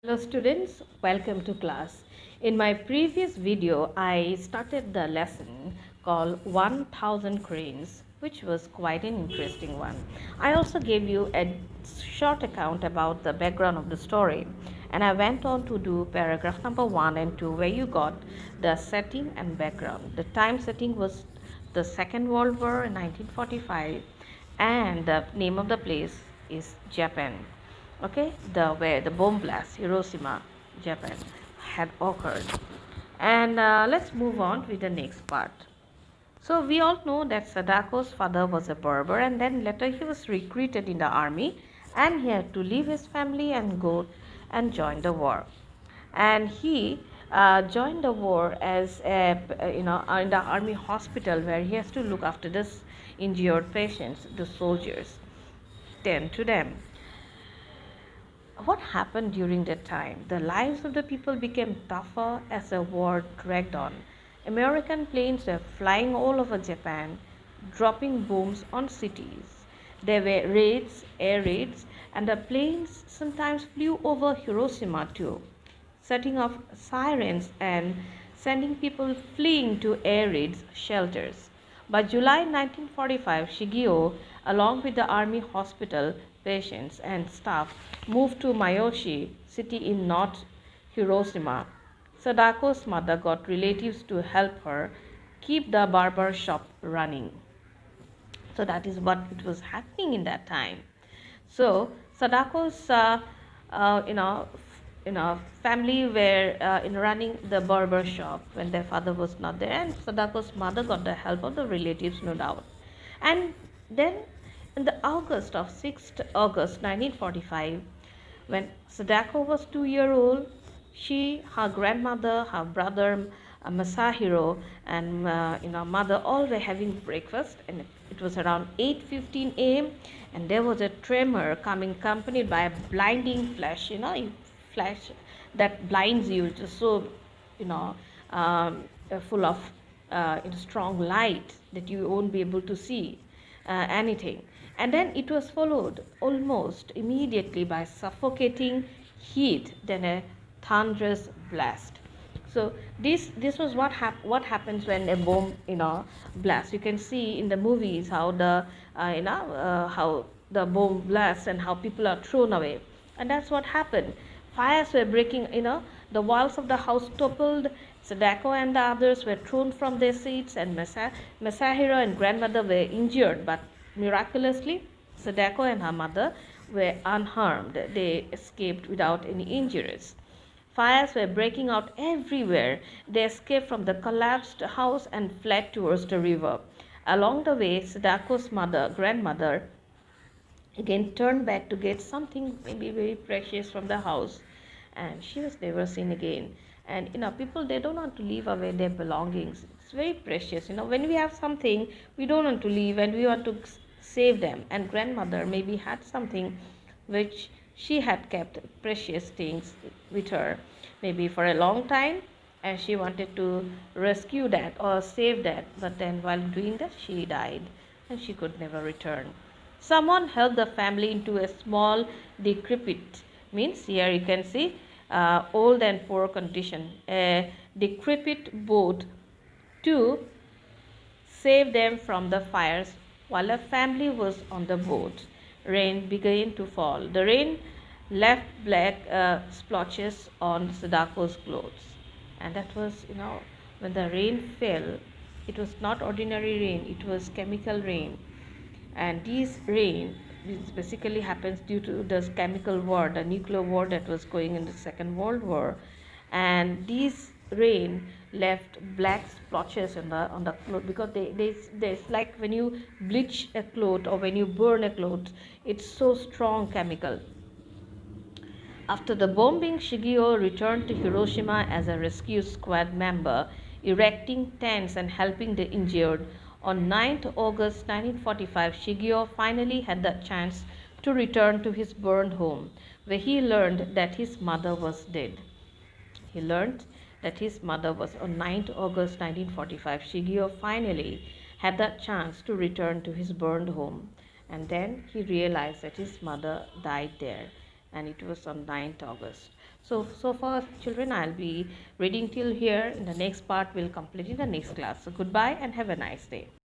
Hello students, welcome to class. In my previous video, I started the lesson called 1000 Cranes, which was quite an interesting one. I also gave you a short account about the background of the story, and I went on to do paragraph number 1 and 2 where you got the setting and background. The time setting was the Second World War in 1945 and the name of the place is Japan. Okay, where the bomb blast Hiroshima, Japan had occurred. And let's move on with the next part. So we all know that Sadako's father was a barber, and then later he was recruited in the army, and he had to leave his family and go and join the war. And he joined the war as in the army hospital, where he has to look after this injured patients, the soldiers, tend to them. What happened during that time? The lives of the people became tougher as the war dragged on. American planes were flying all over Japan, dropping bombs on cities. There were raids, air raids, and the planes sometimes flew over Hiroshima too, setting off sirens and sending people fleeing to air raid shelters. By July 1945, Shigeo, along with the army hospital patients and staff, moved to Miyoshi city in North Hiroshima. Sadako's mother got relatives to help her keep the barber shop running. So that is what it was happening in that time. So Sadako's family were in running the barber shop when their father was not there, and Sadako's mother got the help of the relatives, no doubt. And then in the August of 6th August 1945, when Sadako was 2 years old, she, her grandmother, her brother Masahiro, and mother all were having breakfast, and it was around 8:15 a.m. and there was a tremor coming, accompanied by a blinding flash. Flash that blinds you. It is so full of strong light that you won't be able to see anything. And then it was followed almost immediately by suffocating heat, then a thunderous blast. So this was what happens when a bomb blasts. You can see in the movies how how the bomb blasts and how people are thrown away, and that's what happened. Fires were breaking, the walls of the house toppled. Sadako and the others were thrown from their seats, and Masahiro and grandmother were injured, but miraculously, Sadako and her mother were unharmed. They escaped without any injuries. Fires were breaking out everywhere. They escaped from the collapsed house and fled towards the river. Along the way, Sadako's grandmother, again turned back to get something maybe very precious from the house, and she was never seen again. And people, they don't want to leave away their belongings. It's very precious. When we have something, we don't want to leave and we want to save them. And grandmother maybe had something which she had kept precious things with her maybe for a long time, and she wanted to rescue that or save that, but then while doing that she died and she could never return. Someone helped the family into a small decrepit, means here you can see old and poor condition, a decrepit boat to save them from the fires while the family was on the boat. Rain began to fall. The rain left black splotches on Sadako's clothes, and that was, when the rain fell, it was not ordinary rain, it was chemical rain. And this basically happens due to the chemical war, the nuclear war that was going in the Second World War, and these rain left black splotches on the cloth, because there's like when you bleach a cloth or when you burn a cloth, it's so strong chemical. After the bombing, Shigeo returned to Hiroshima as a rescue squad member, erecting tents and helping the injured. On 9th August 1945, Shigeo finally had the chance to return to his burned home, where he learned that his mother was dead. He learned that his mother was on 9th August 1945. Shigeo finally had the chance to return to his burned home, and then he realized that his mother died there, and it was on 9th August. So far, children, I'll be reading till here. In the next part, we'll complete in the next class. So goodbye and have a nice day.